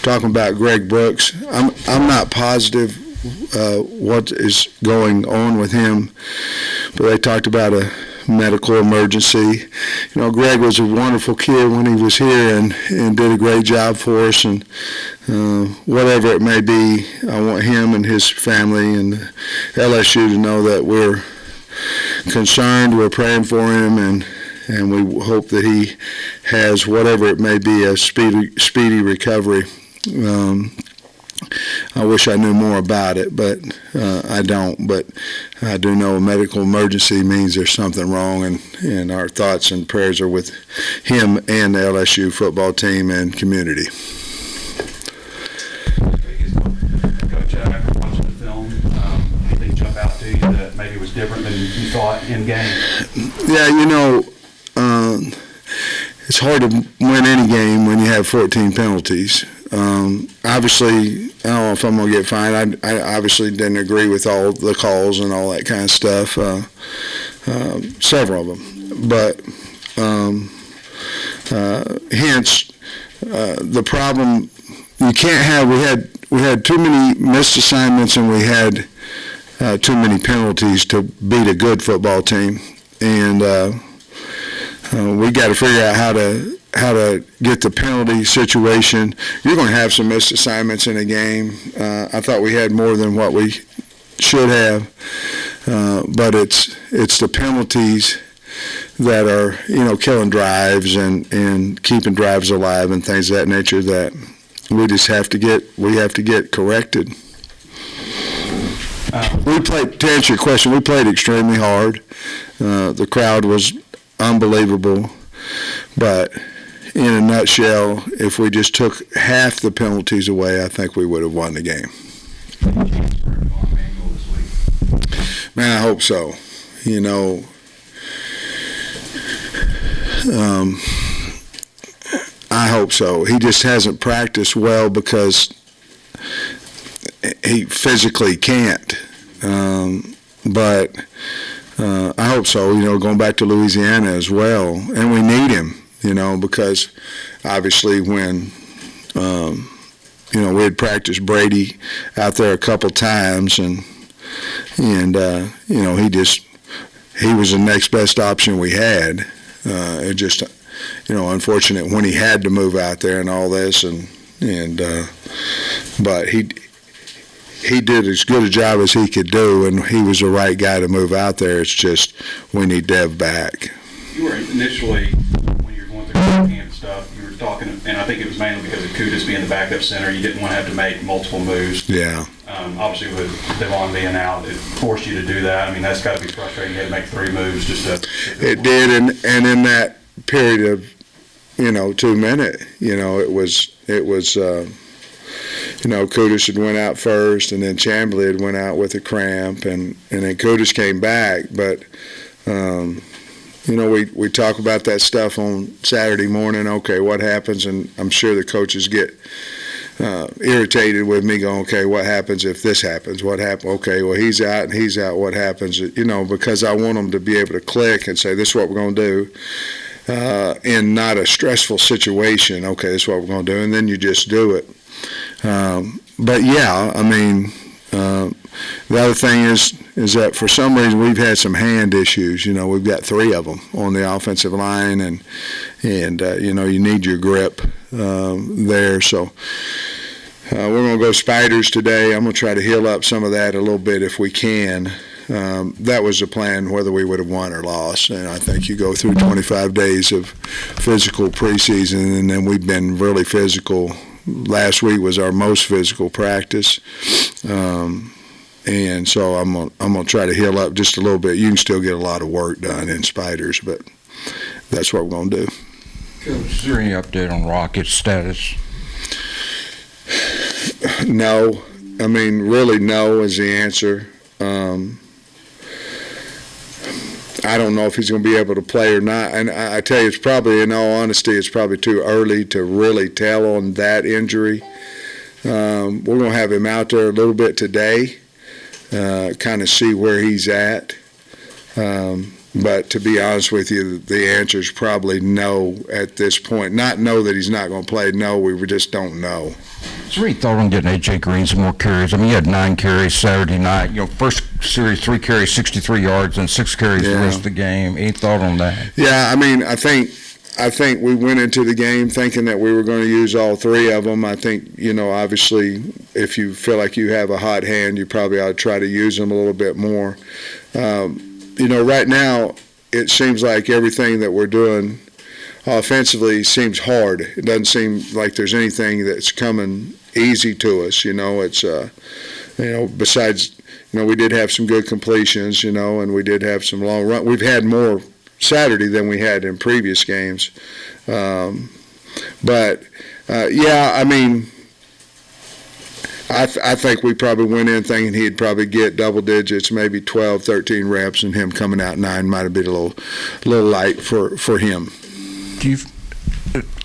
talking about Greg Brooks. I'm not positive what is going on with him, but they talked about a medical emergency. Greg was a wonderful kid when he was here and did a great job for us, and whatever it may be, I want him and his family and LSU to know that we're concerned, we're praying for him, and we hope that he has, whatever it may be, a speedy recovery. I wish I knew more about it, but I don't. But I do know a medical emergency means there's something wrong, and our thoughts and prayers are with him and the LSU football team and community. Coach, after watching the film, anything jump out to you that maybe was different than you thought in game? Yeah, it's hard to win any game when you have 14 penalties. Obviously, I don't know if I'm going to get fined. I obviously didn't agree with all the calls and all that kind of stuff, several of them. But hence, the problem you can't have, we had too many missed assignments and we had too many penalties to beat a good football team. And we got to figure out how to get the penalty situation. You're going to have some missed assignments in a game. I thought we had more than what we should have, but it's the penalties that are killing drives and keeping drives alive and things of that nature that we just have to get corrected. To answer your question, we played extremely hard. The crowd was unbelievable, but in a nutshell, if we just took half the penalties away, I think we would have won the game. Man, I hope so. I hope so. He just hasn't practiced well because he physically can't. But I hope so, going back to Louisiana as well. And we need him, because obviously when, we had practiced Brady out there a couple times and he was the next best option we had. It just, unfortunate when he had to move out there and all this but he did as good a job as he could do, and he was the right guy to move out there. It's just we need Dev back. You were initially, when you were going through the camp stuff, you were talking, and I think it was mainly because of Kudus being the backup center. You didn't want to have to make multiple moves. Yeah. Obviously, with Devon being out, it forced you to do that. I mean, that's got to be frustrating. You had to make 3 moves just to. It did, and in that period of, 2 minutes, it was. Kudus had went out first, and then Chamblee had went out with a cramp, and then Kudus came back. But, we talk about that stuff on Saturday morning. Okay, what happens? And I'm sure the coaches get irritated with me going, okay, what happens if this happens? What happens? Okay, well, he's out and he's out. What happens? Because I want them to be able to click and say, this is what we're going to do in not a stressful situation. Okay, this is what we're going to do, and then you just do it. But yeah, I mean, the other thing is that for some reason we've had some hand issues. We've got 3 of them on the offensive line, and you need your grip there. So we're going to go Spiders today. I'm going to try to heal up some of that a little bit if we can. That was the plan, whether we would have won or lost. And I think you go through 25 days of physical preseason, and then we've been really physical. Last week was our most physical practice, and so I'm gonna try to heal up just a little bit. You can still get a lot of work done in Spiders, but that's what we're gonna do. Coach, is there any update on Rocket's status? No, I mean really no is the answer. I don't know if he's going to be able to play or not. And I tell you, it's probably, in all honesty, it's probably too early to really tell on that injury. We're going to have him out there a little bit today, kind of see where he's at. But to be honest with you, the answer is probably no at this point. Not no that he's not going to play. No, we just don't know. Is there any thought on getting A.J. Green some more carries? I mean, he had 9 carries Saturday night. First series, 3 carries, 63 yards, and 6 carries the rest of the game. Any thought on that? Yeah, I mean, I think we went into the game thinking that we were going to use all 3 of them. I think, obviously, if you feel like you have a hot hand, you probably ought to try to use them a little bit more. Right now, it seems like everything that we're doing offensively seems hard. It doesn't seem like there's anything that's coming easy to us. It's, besides, we did have some good completions, and we did have some long run. We've had more Saturday than we had in previous games. I think we probably went in thinking he'd probably get double digits, maybe 12, 13 reps, and him coming out 9 might have been a little light for him.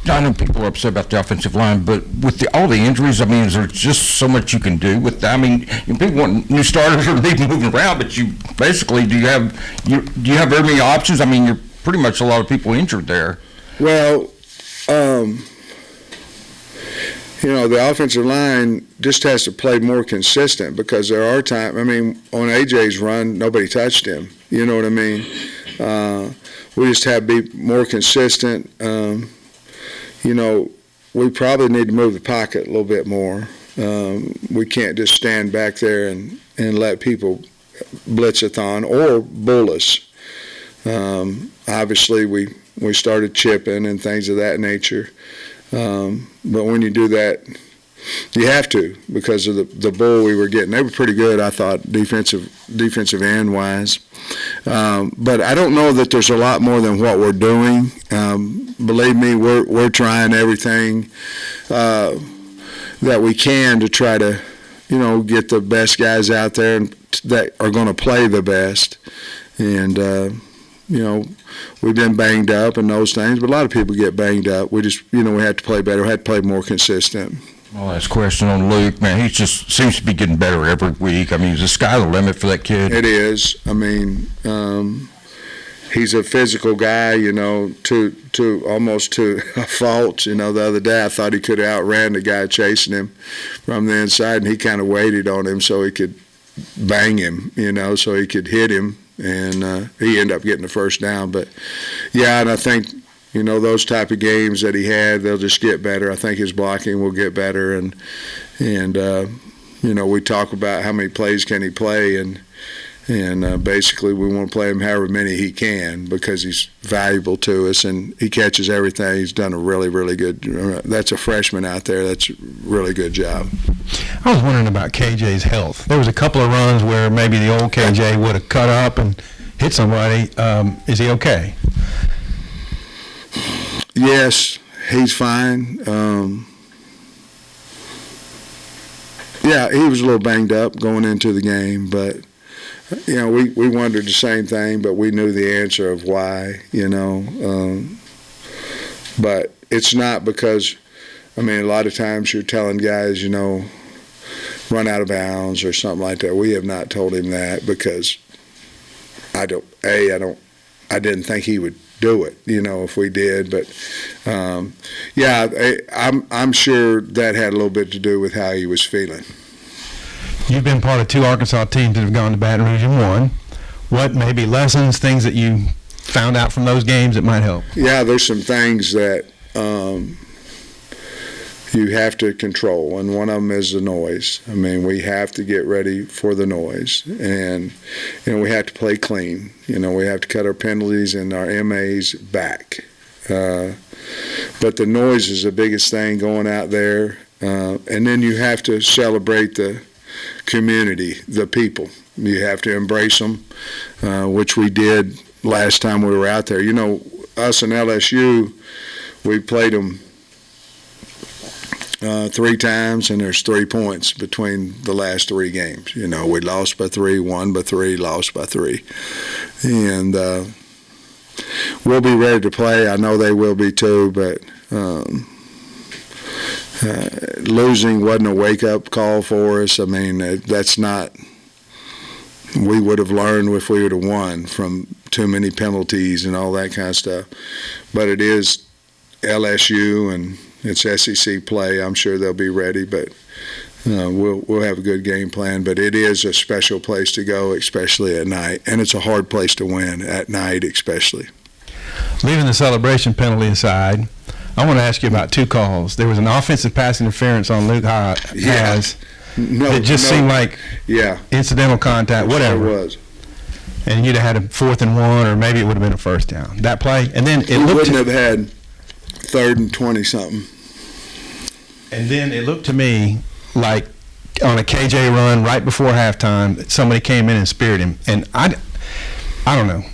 I know people are upset about the offensive line, but with all the injuries, I mean, is there just so much you can do with that? I mean, people want new starters or leave moving around, but you basically do you have very many options? I mean, you're pretty much a lot of people injured there. Well, the offensive line just has to play more consistent because there are times, on AJ's run, nobody touched him. You know what I mean? We just have to be more consistent. We probably need to move the pocket a little bit more. We can't just stand back there and let people blitz-a-thon or bull us. Obviously, we started chipping and things of that nature. But when you do that, you have to because of the bull we were getting. They were pretty good, I thought, defensive end wise. But I don't know that there's a lot more than what we're doing. Believe me, we're trying everything that we can to try to, get the best guys out there and that are going to play the best. And we've been banged up and those things, but a lot of people get banged up. We just, we had to play better. We had to play more consistent. Well, last question on Luke, man. He just seems to be getting better every week. I mean, is the sky the limit for that kid? It is. He's a physical guy, to almost to a fault. The other day I thought he could have outran the guy chasing him from the inside, and he kind of waited on him so he could bang him, so he could hit him. And he ended up getting the first down. But, yeah, and I think, those type of games that he had, they'll just get better. I think his blocking will get better. And we talk about how many plays can he play. And basically we want to play him however many he can because he's valuable to us and he catches everything. He's done a really, really good – that's a freshman out there. That's a really good job. I was wondering about KJ's health. There was a couple of runs where maybe the old KJ would have cut up and hit somebody. Is he okay? Yes, he's fine. Yeah, he was a little banged up going into the game, but we wondered the same thing, but we knew the answer of why. But it's not because a lot of times you're telling guys, run out of bounds or something like that. We have not told him that because I didn't think he would do it, if we did. But I'm sure that had a little bit to do with how he was feeling. You've been part of 2 Arkansas teams that have gone to Baton Rouge and won. What maybe lessons, things that you found out from those games that might help? Yeah, there's some things that you have to control, and one of them is the noise. We have to get ready for the noise, and we have to play clean. We have to cut our penalties and our MAs back. But the noise is the biggest thing going out there, and then you have to celebrate the community, the people. You have to embrace them, which we did last time we were out there. Us and LSU, we played them 3 times, and there's 3 points between the last 3 games. We lost by 3, won by 3, lost by 3. And we'll be ready to play. I know they will be too, but losing wasn't a wake-up call for us. That's not – we would have learned if we would have won from too many penalties and all that kind of stuff. But it is LSU and it's SEC play. I'm sure they'll be ready, but we'll have a good game plan. But it is a special place to go, especially at night, and it's a hard place to win at night, especially. Leaving the celebration penalty aside, I want to ask you about two calls. There was an offensive pass interference on Luke Hasz. Yeah. It just seemed like incidental contact, whatever. It was. And you'd have had a 4th and 1, or maybe it would have been a first down. That play, and then we wouldn't have had 3rd and 20-something. And then it looked to me like on a KJ run right before halftime, somebody came in and speared him. And I don't know.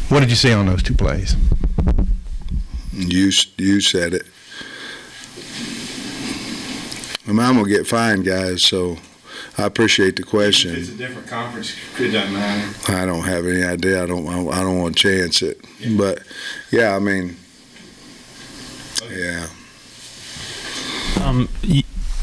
What did you see on those two plays? You said it. I'm going to get fined, guys, so I appreciate the question. If it's a different conference, it doesn't matter. I don't have any idea. I don't want to chance it. Yeah. But, yeah, I mean, yeah.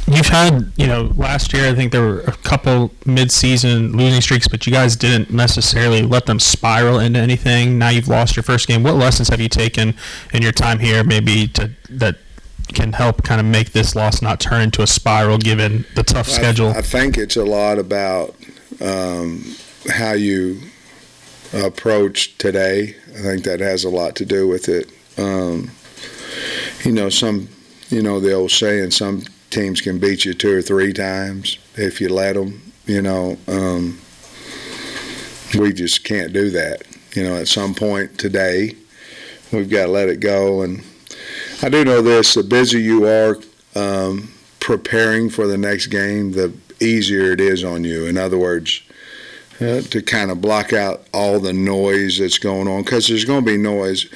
You've had, last year I think there were a couple mid-season losing streaks, but you guys didn't necessarily let them spiral into anything. Now you've lost your first game. What lessons have you taken in your time here maybe that can help kind of make this loss not turn into a spiral given the tough schedule? I think it's a lot about how you approach today. I think that has a lot to do with it. The old saying, some teams can beat you 2 or 3 times if you let them. We just can't do that. At some point today, we've got to let it go. And I do know this: the busier you are preparing for the next game, the easier it is on you. In other words, to kind of block out all the noise that's going on, because there's going to be noise.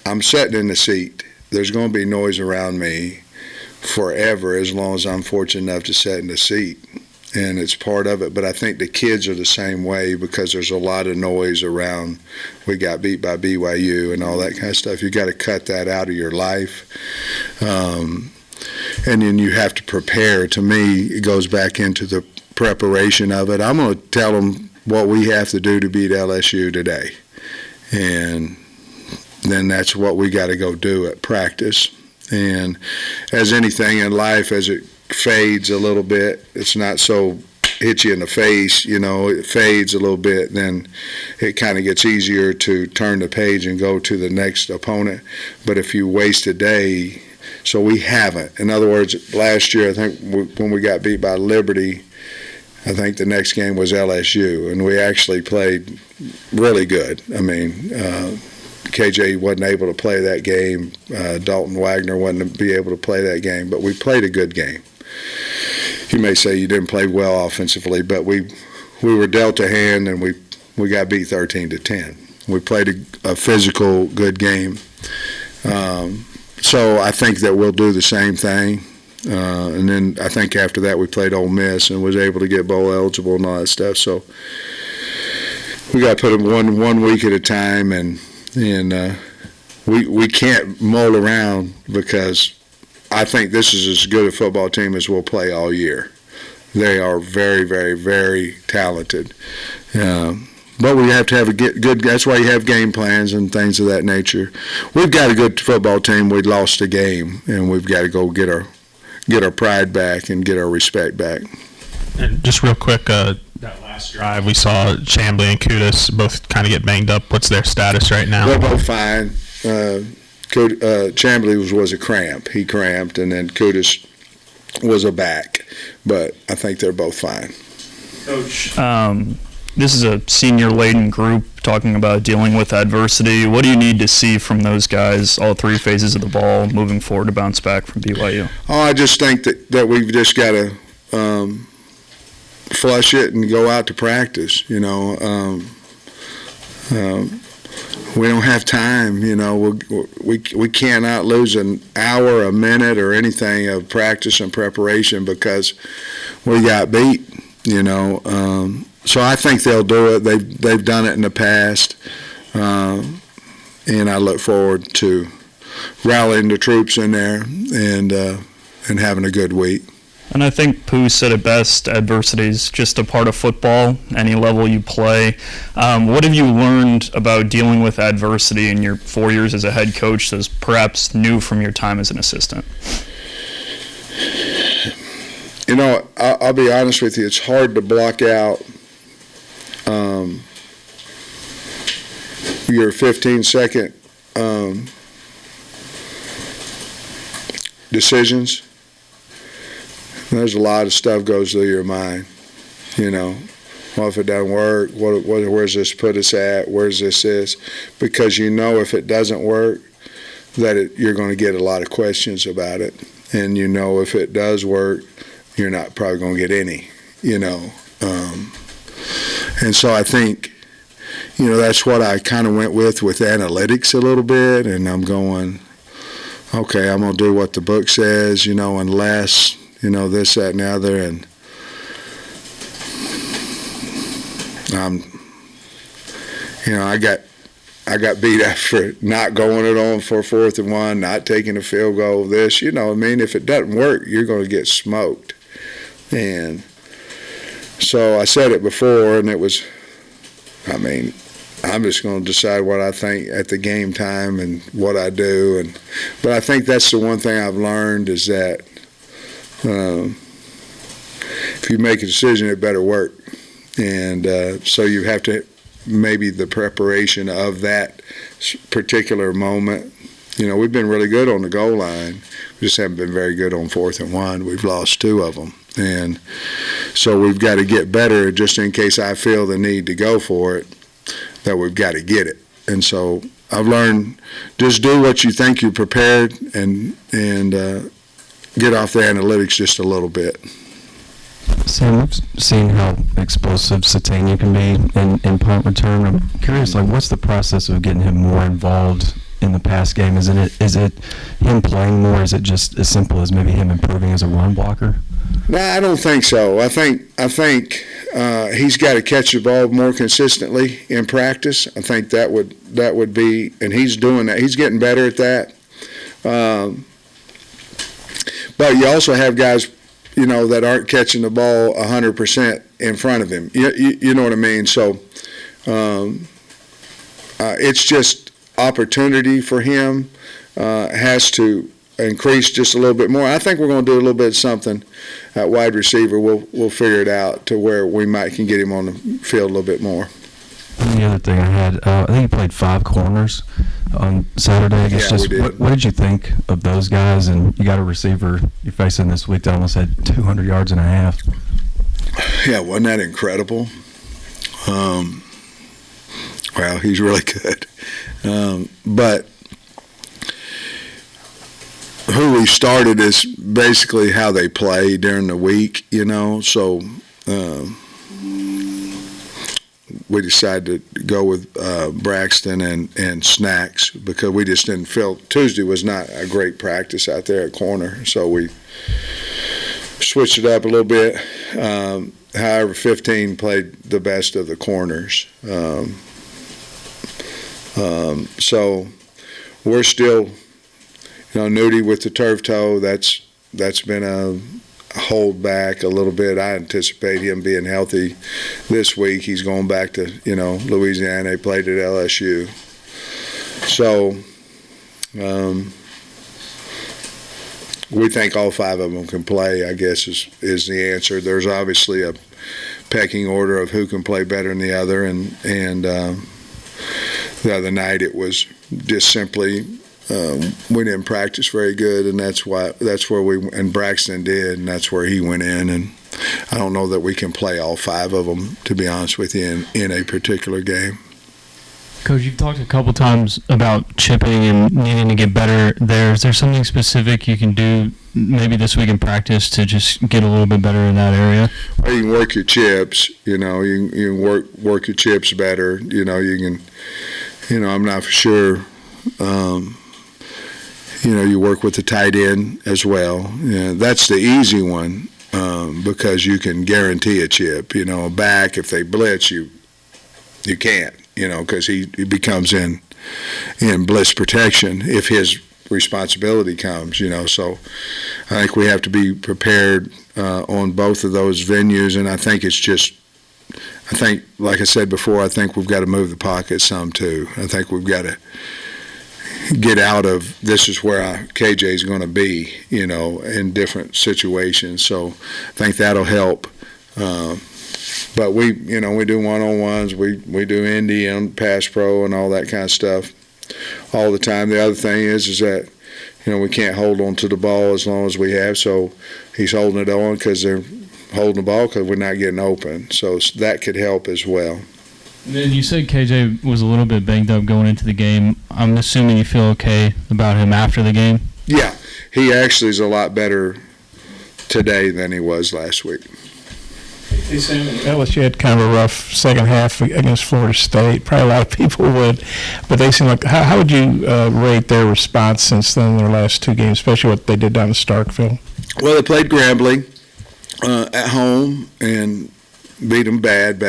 I'm sitting in the seat. There's going to be noise around me forever as long as I'm fortunate enough to sit in the seat, and it's part of it. But I think the kids are the same way, because there's a lot of noise around. We got beat by BYU and all that kind of stuff. You got to cut that out of your life, and then you have to prepare. To me, it goes back into the preparation of it. I'm going to tell them what we have to do to beat LSU today, and then that's what we got to go do at practice. And as anything in life, as it fades a little bit, it's not so hit you in the face, it fades a little bit, then it kind of gets easier to turn the page and go to the next opponent. But if you waste a day, so we haven't. In other words, last year, I think when we got beat by Liberty, I think the next game was LSU, and we actually played really good. I mean, KJ wasn't able to play that game. Dalton Wagner wasn't be able to play that game, but we played a good game. You may say you didn't play well offensively, but we were dealt a hand, and we got beat 13-10. We played a physical, good game. So I think that we'll do the same thing. And then I think after that we played Ole Miss and was able to get bowl eligible and all that stuff. So we got to put them one week at a time, and we can't mull around, because I think this is as good a football team as we'll play all year. They are very, very, very talented. But we have to have a good. That's why you have game plans and things of that nature. We've got a good football team. We lost a game, and we've got to go get our pride back and get our respect back. And just real quick, that last drive we saw Chambly and Kudus both kind of get banged up. What's their status right now? They're both fine. Chambly was a cramp. He cramped, and then Kudus was a back. But I think they're both fine. Coach, this is a senior-laden group talking about dealing with adversity. What do you need to see from those guys, all 3 phases of the ball, moving forward to bounce back from BYU? Oh, I just think that we've just got to flush it and go out to practice. We don't have time. We cannot lose an hour, a minute, or anything of practice and preparation because we got beat. So I think they'll do it. They've done it in the past, and I look forward to rallying the troops in there and having a good week. And I think Pooh said it best, adversity is just a part of football, any level you play. What have you learned about dealing with adversity in your 4 years as a head coach that's perhaps new from your time as an assistant? You know, I'll be honest with you, it's hard to block out your 15-second decisions. There's a lot of stuff goes through your mind, you know. Well, if it doesn't work, where's this put us at? Where's this is? Because you know if it doesn't work, that you're going to get a lot of questions about it. And you know if it does work, you're not probably going to get any, you know. And so I think, you know, that's what I kind of went with analytics a little bit. And I'm going, okay, I'm going to do what the book says, you know, unless, you know, this, that, and the other. And you know, I got beat up for not going it on for 4th and 1, not taking a field goal, this, you know, I mean, if it doesn't work, you're going to get smoked. And so I said it before, and it was, I mean, I'm just going to decide what I think at the game time and what I do. But I think that's the one thing I've learned is that if you make a decision, it better work. And so you have to, maybe the preparation of that particular moment. You know, we've been really good on the goal line. We just haven't been very good on 4th and 1. We've lost 2 of them. And so we've got to get better just in case I feel the need to go for it, that we've got to get it. And so I've learned just do what you think you're prepared and get off the analytics just a little bit. Sam, we've seen how explosive Satania can be in punt return. I'm curious, like, what's the process of getting him more involved in the pass game? Is it him playing more? Is it just as simple as maybe him improving as a run blocker? No, I don't think so. I think he's got to catch the ball more consistently in practice. I think that would be, and he's doing that. He's getting better at that. But you also have guys, you know, that aren't catching the ball 100% in front of him. You know what I mean? So it's just opportunity for him has to increase just a little bit more. I think we're going to do a little bit of something at wide receiver. We'll figure it out to where we can get him on the field a little bit more. And the other thing I had, I think you played 5 corners on Saturday. I guess we did. What did you think of those guys? And you got a receiver you're facing this week that almost had 200 yards and a half. Yeah, wasn't that incredible? Well, he's really good. But who we started is basically how they play during the week, you know. So we decided to go with Braxton and Snacks because we just didn't feel Tuesday was not a great practice out there at corner. So we switched it up a little bit. However, 15 played the best of the corners. So we're still, you know, Nudie with the turf toe, that's been a hold back a little bit. I anticipate him being healthy this week. He's going back to, you know, Louisiana. He played at LSU. So we think all 5 of them can play, I guess is the answer. There's obviously a pecking order of who can play better than the other, and the other night it was just simply we didn't practice very good, and that's where and Braxton did, and that's where he went in. And I don't know that we can play all 5 of them, to be honest with you, in a particular game. Coach, you've talked a couple times about chipping and needing to get better there. Is there something specific you can do maybe this week in practice to just get a little bit better in that area? Well, you can work your chips. You know, you can work your chips better. You know, you can. You know, I'm not for sure. You know, you work with the tight end as well. Yeah, that's the easy one because you can guarantee a chip. You know, a back, if they blitz, you can't, you know, because he becomes in blitz protection if his responsibility comes, So I think we have to be prepared on both of those venues, and I think like I said before, I think we've got to move the pocket some too. I think we've got to get out of this is where KJ is going to be, in different situations. So I think that'll help. But we do one-on-ones, we do Indy and pass pro and all that kind of stuff all the time. The other thing is that, we can't hold on to the ball as long as we have, so he's holding it on because they're holding the ball because we're not getting open. So that could help as well. And then you said KJ was a little bit banged up going into the game. I'm assuming you feel okay about him after the game? Yeah, he actually is a lot better today than he was last week. Hey, Sam, LSU had kind of a rough second half against Florida State. Probably a lot of people would, but they seem like. How would you rate their response since then, their last two games, especially what they did down in Starkville? Well, they played Grambling at home and beat them bad.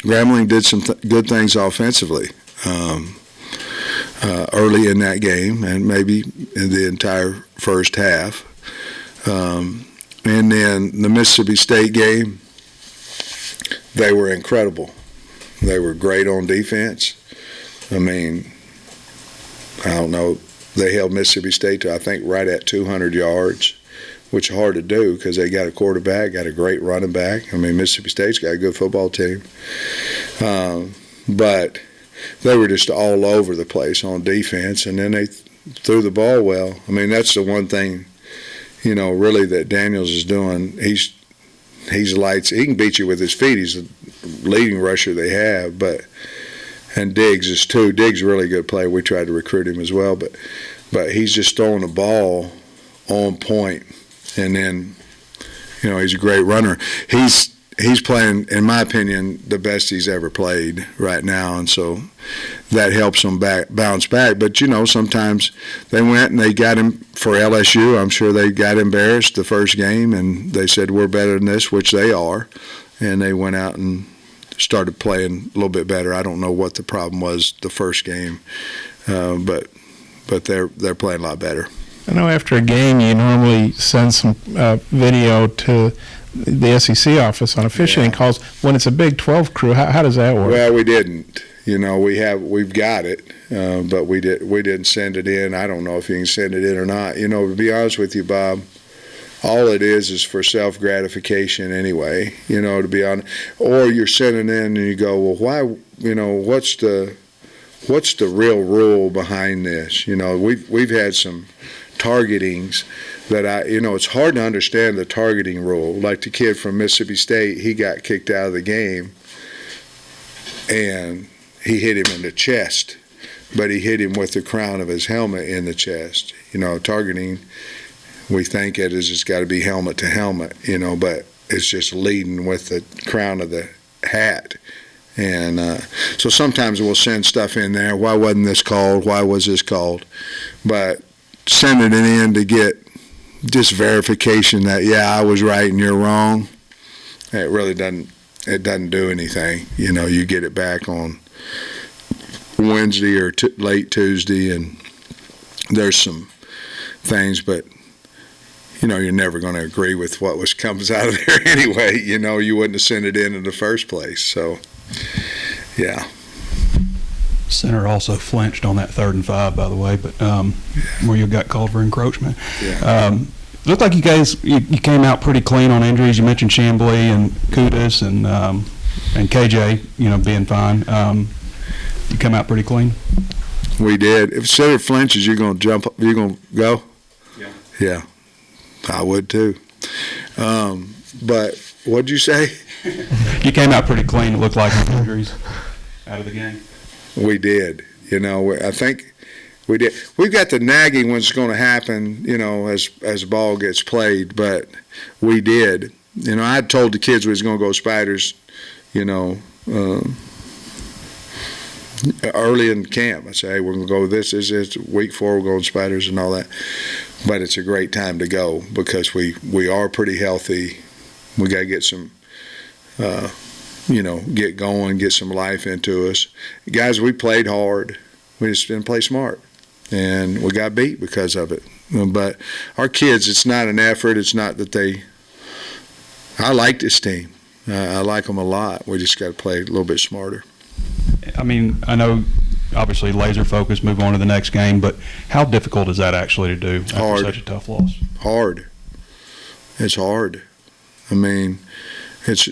Grambling did some good things offensively early in that game, and maybe in the entire first half. And then the Mississippi State game, they were incredible. They were great on defense. I mean, I don't know. They held Mississippi State to, I think, right at 200 yards, which is hard to do because they got a quarterback, got a great running back. I mean, Mississippi State's got a good football team. But they were just all over the place on defense, and then they threw the ball well. I mean, that's the one thing, really that Daniels is doing. He's lights. He can beat you with his feet. He's the leading rusher they have, and Diggs is too. Diggs is a really good player. We tried to recruit him as well, but he's just throwing the ball on point, and then he's a great runner. He's playing, in my opinion, the best he's ever played right now, and so that helps him bounce back. But, sometimes they went and they got him for LSU. I'm sure they got embarrassed the first game, and they said, we're better than this, which they are, and they went out and started playing a little bit better. I don't know what the problem was the first game, but they're playing a lot better. I know after a game you normally send some video to the SEC office on officiating calls. When it's a Big 12 crew, how does that work? Well, we didn't. We've got it, but we didn't send it in. I don't know if you can send it in or not. To be honest with you, Bob, all it is for self-gratification anyway. To be honest, or you're sending in and you go, well, why? What's the real rule behind this? We've had some targetings that it's hard to understand the targeting rule. Like the kid from Mississippi State, he got kicked out of the game and he hit him in the chest, but he hit him with the crown of his helmet in the chest. Targeting, we think it's got to be helmet to helmet, but it's just leading with the crown of the hat. And so sometimes we'll send stuff in there. Why wasn't this called? Why was this called? But sending it in to get just verification that, I was right and you're wrong, it really doesn't do anything. You get it back on Wednesday or late Tuesday, and there's some things, but you're never going to agree with what comes out of there anyway. You wouldn't have sent it in the first place. So, yeah. Center also flinched on that 3rd and 5, by the way, but where you got called for encroachment. Yeah. Looked like you guys you came out pretty clean on injuries. You mentioned Chamblee and Kudas and KJ, being fine. You come out pretty clean. We did. If center flinches, you're going to jump. You're going to go. Yeah. Yeah, I would too. But what'd you say? You came out pretty clean. It looked like on injuries. Out of the game. We did. I think we did. We've got the nagging what's going to happen, as the ball gets played, but we did. I told the kids we was going to go Spiders, early in camp. I say, hey, we're going to go this is week 4, we're going Spiders and all that. But it's a great time to go because we are pretty healthy. We got to get some get going, get some life into us. Guys, we played hard. We just didn't play smart. and we got beat because of it. But our kids, it's not an effort. It's not that I like this team. I like them a lot. We just got to play a little bit smarter. I mean, I know obviously laser focus, move on to the next game, but how difficult is that actually to do after Hard. such a tough loss? Hard. It's hard. I mean, it's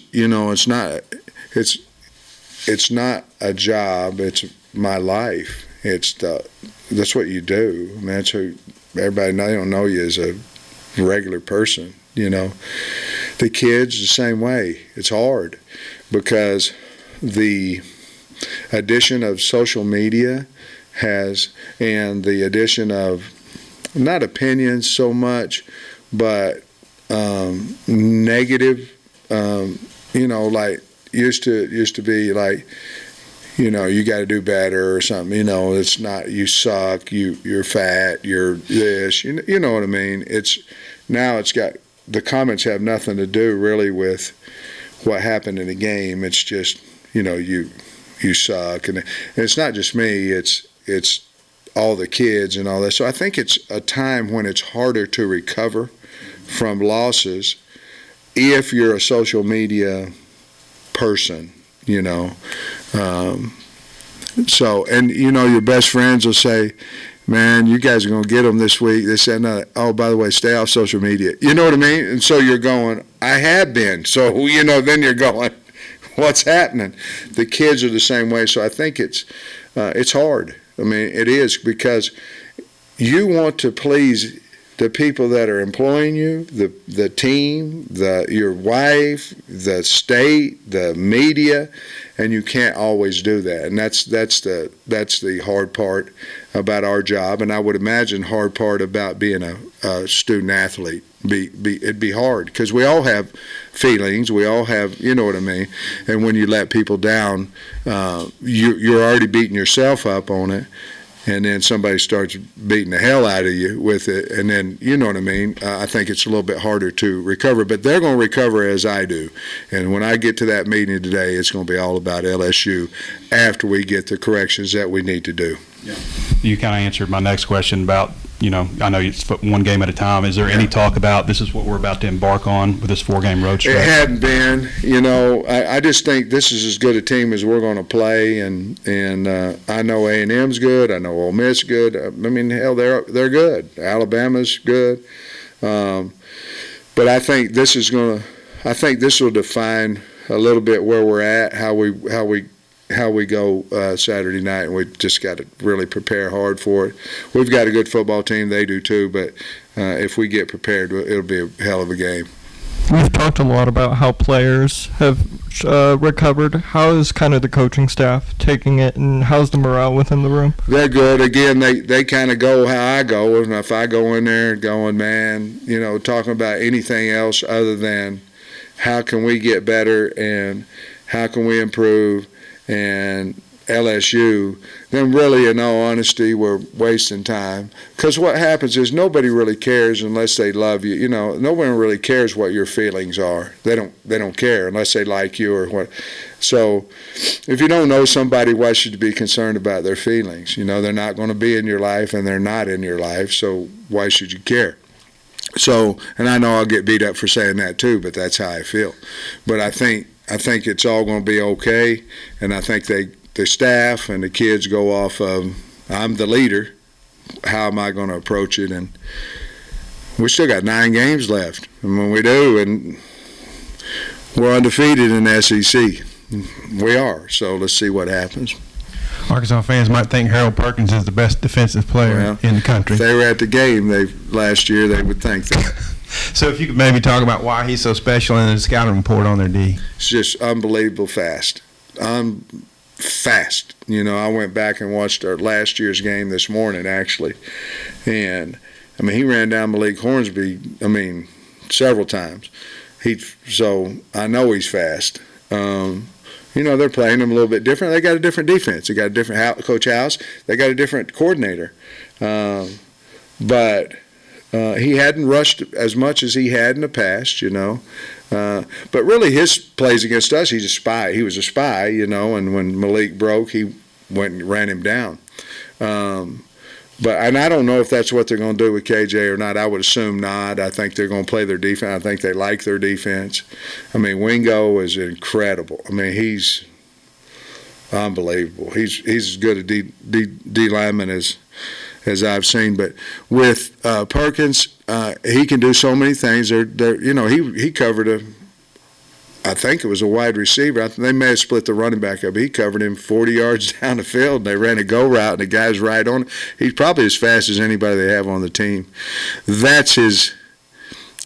not a job. It's my life. That's what you do. I mean, that's who everybody they don't know you as a regular person. The kids the same way. It's hard because the addition of social media and the addition of not opinions so much, but negative. Like used to be like, you got to do better or something. It's not you suck, you're fat, you're this. You know what I mean? The comments have nothing to do really with what happened in the game. It's just you suck, and it's not just me. It's all the kids and all that. So I think it's a time when it's harder to recover from losses if you're a social media person. So, and your best friends will say, man, you guys are going to get them this week. They said, no, oh, by the way, stay off social media. You know what I mean? And so you're going, I have been. So, then you're going, what's happening? The kids are the same way. So I think it's hard. I mean, it is, because you want to please the people that are employing you, the team, your wife, the state, the media, and you can't always do that. And that's the hard part about our job, and I would imagine hard part about being a student athlete. It'd be hard because we all have feelings. We all have, you know what I mean. And when you let people down, you're already beating yourself up on it. And then somebody starts beating the hell out of you with it, and then, you know what I mean, I think it's a little bit harder to recover. But they're going to recover as I do. And when I get to that meeting today, it's going to be all about LSU after we get the corrections that we need to do. Yeah. You kind of answered my next question about, I know it's one game at a time. Is there any talk about this is what we're about to embark on with this 4-game road stretch? It hadn't been. I just think this is as good a team as we're going to play, and I know A&M's good. I know Ole Miss good. I mean, hell, they're good. Alabama's good. But I think this will define a little bit where we're at, how we go Saturday night, and we just got to really prepare hard for it. We've got a good football team, they do too, but if we get prepared, it'll be a hell of a game. We've talked a lot about how players have recovered. How is kind of the coaching staff taking it, and how's the morale within the room? They're good. Again, they kind of go how I go. And if I go in there going, man, talking about anything else other than how can we get better and how can we improve, and LSU, then really, in all honesty, we're wasting time. Because what happens is nobody really cares unless they love you. No one really cares what your feelings are. They don't care unless they like you or what. So if you don't know somebody, why should you be concerned about their feelings? They're not going to be in your life, and they're not in your life, so why should you care? So, and I know I'll get beat up for saying that too, but that's how I feel. But I think it's all going to be okay, and I think the staff and the kids go off of, I'm the leader, how am I going to approach it? And we still got 9 games left, and when we do, and we're undefeated in the SEC. We are, so let's see what happens. Arkansas fans might think Harold Perkins is the best defensive player in the country. If they were at the game last year, they would think that. So if you could maybe talk about why he's so special in the scouting report on their D. It's just unbelievable fast. Fast. I went back and watched our last year's game this morning, actually. And, he ran down Malik Hornsby, several times. So I know he's fast. They're playing him a little bit different. They got a different defense. They got a different Coach Hasz. They got a different coordinator. But he hadn't rushed as much as he had in the past, But really his plays against us, he's a spy. He was a spy, and when Malik broke, he went and ran him down. and I don't know if that's what they're going to do with KJ or not. I would assume not. I think they're going to play their defense. I think they like their defense. I mean, Wingo is incredible. I mean, he's unbelievable. He's as good a D lineman as I've seen. But with Perkins, he can do so many things. He covered I think it was a wide receiver. They may have split the running back up. He covered him 40 yards down the field, and they ran a go route, and the guy's right on. He's probably as fast as anybody they have on the team. He's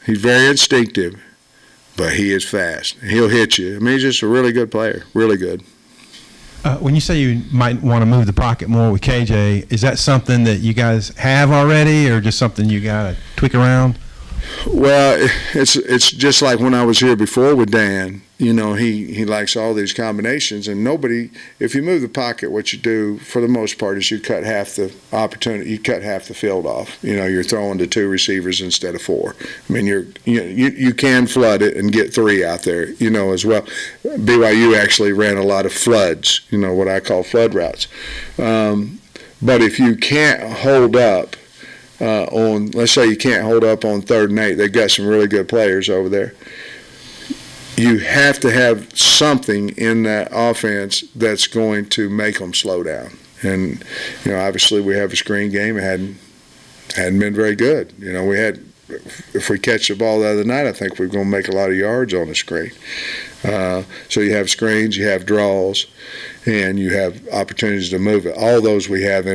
very instinctive, but he is fast. He'll hit you. I mean, he's just a really good player, really good. When you say you might want to move the pocket more with KJ, is that something that you guys have already, or just something you got to tweak around? Well, it's just like when I was here before with Dan. He likes all these combinations, and if you move the pocket, what you do for the most part is you cut half the opportunity, you cut half the field off. You're throwing to 2 receivers instead of 4. I mean, you can flood it and get 3 out there, as well. BYU actually ran a lot of floods, what I call flood routes. But if you can't hold up let's say you can't hold up on 3rd and 8, they've got some really good players over there. You have to have something in that offense that's going to make them slow down. And, obviously we have a screen game. It hadn't been very good. If we catch the ball the other night, I think we're going to make a lot of yards on the screen. So you have screens, you have draws, and you have opportunities to move it. All those we have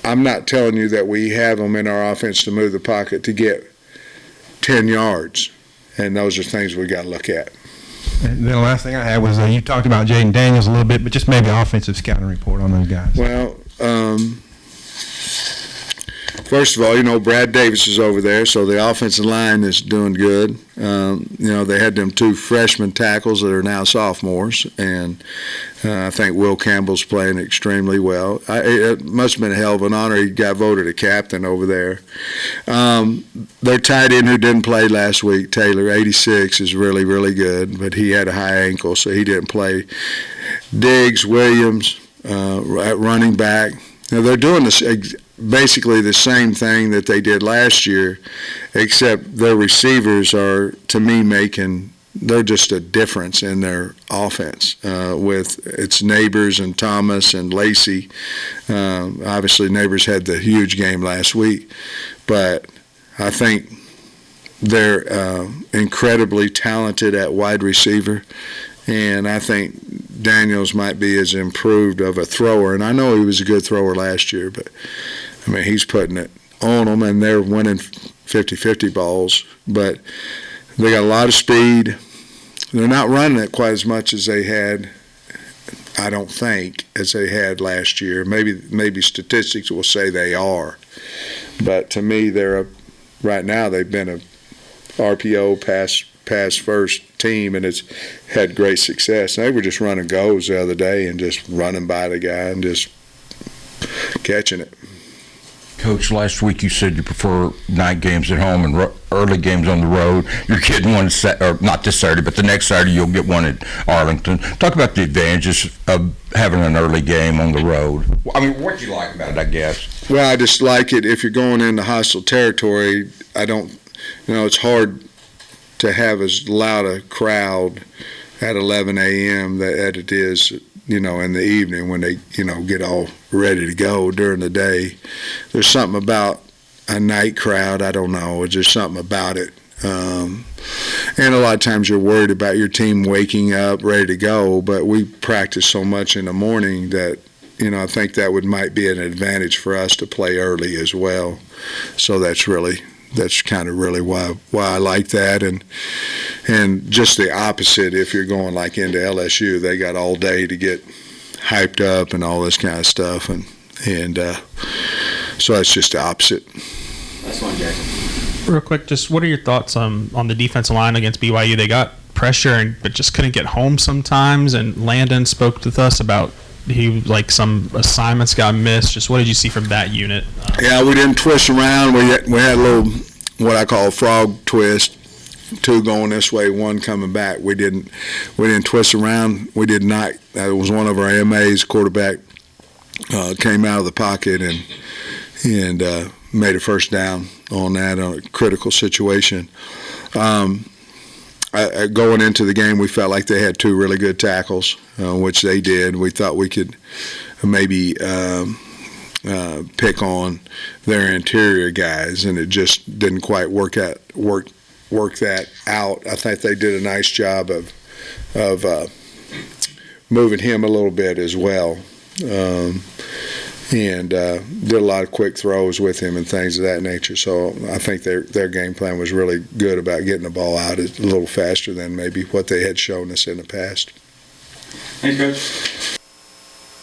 I'm not telling you that we have them in our offense to move the pocket to get 10 yards, and those are things we got to look at. And then the last thing I had was you talked about Jaden Daniels a little bit, but just maybe offensive scouting report on those guys. Well, first of all, Brad Davis is over there, so the offensive line is doing good. They had them 2 freshman tackles that are now sophomores, and I think Will Campbell's playing extremely well. It must have been a hell of an honor. He got voted a captain over there. Their tight end who didn't play last week, Taylor, 86, is really, really good, but he had a high ankle, so he didn't play. Diggs, Williams, at running back. They're doing this basically the same thing that they did last year, except their receivers are, to me, they're just a difference in their offense with its Neighbors and Thomas and Lacey. Obviously, Neighbors had the huge game last week, but I think they're incredibly talented at wide receiver, and I think Daniels might be as improved of a thrower. And I know he was a good thrower last year, but I mean, he's putting it on them, and they're winning 50-50 balls. But they got a lot of speed. They're not running it quite as much as they had, I don't think, as they had last year. Maybe statistics will say they are. But to me, right now they've been a RPO pass first team, and it's had great success. They were just running goes the other day and just running by the guy and just catching it. Coach, last week you said you prefer night games at home and early games on the road. You're getting one, or not this Saturday, but the next Saturday you'll get one at Arlington. Talk about the advantages of having an early game on the road. I mean, what you like about it, I guess. Well, I just like it. If you're going into hostile territory, it's hard to have as loud a crowd at 11 a.m. that it is, in the evening when they, get all ready to go during the day. There's something about a night crowd, I don't know, it's just something about it. And a lot of times you're worried about your team waking up ready to go, but we practice so much in the morning that, I think that might be an advantage for us to play early as well. So that's kind of really why I like that. And just the opposite, if you're going like into LSU, they got all day to get hyped up and all this kind of stuff. And so it's just the opposite. That's fine, Jason. Real quick, just what are your thoughts on the defensive line against BYU? They got pressure, but just couldn't get home sometimes. And Landon spoke with us about some assignments got missed. Just what did you see from that unit? Yeah, we didn't twist around. We had a little what I call frog twist. 2 going this way, 1 coming back. We didn't twist around. We did not. That was one of our MAs, quarterback. came out of the pocket and made a first down on that on a critical situation. Going into the game, we felt like they had two really good tackles, which they did. We thought we could maybe pick on their interior guys, and it just didn't quite work that out. I think they did a nice job of moving him a little bit as well, and did a lot of quick throws with him and things of that nature. So I think their game plan was really good about getting the ball out a little faster than maybe what they had shown us in the past. Thanks, Coach.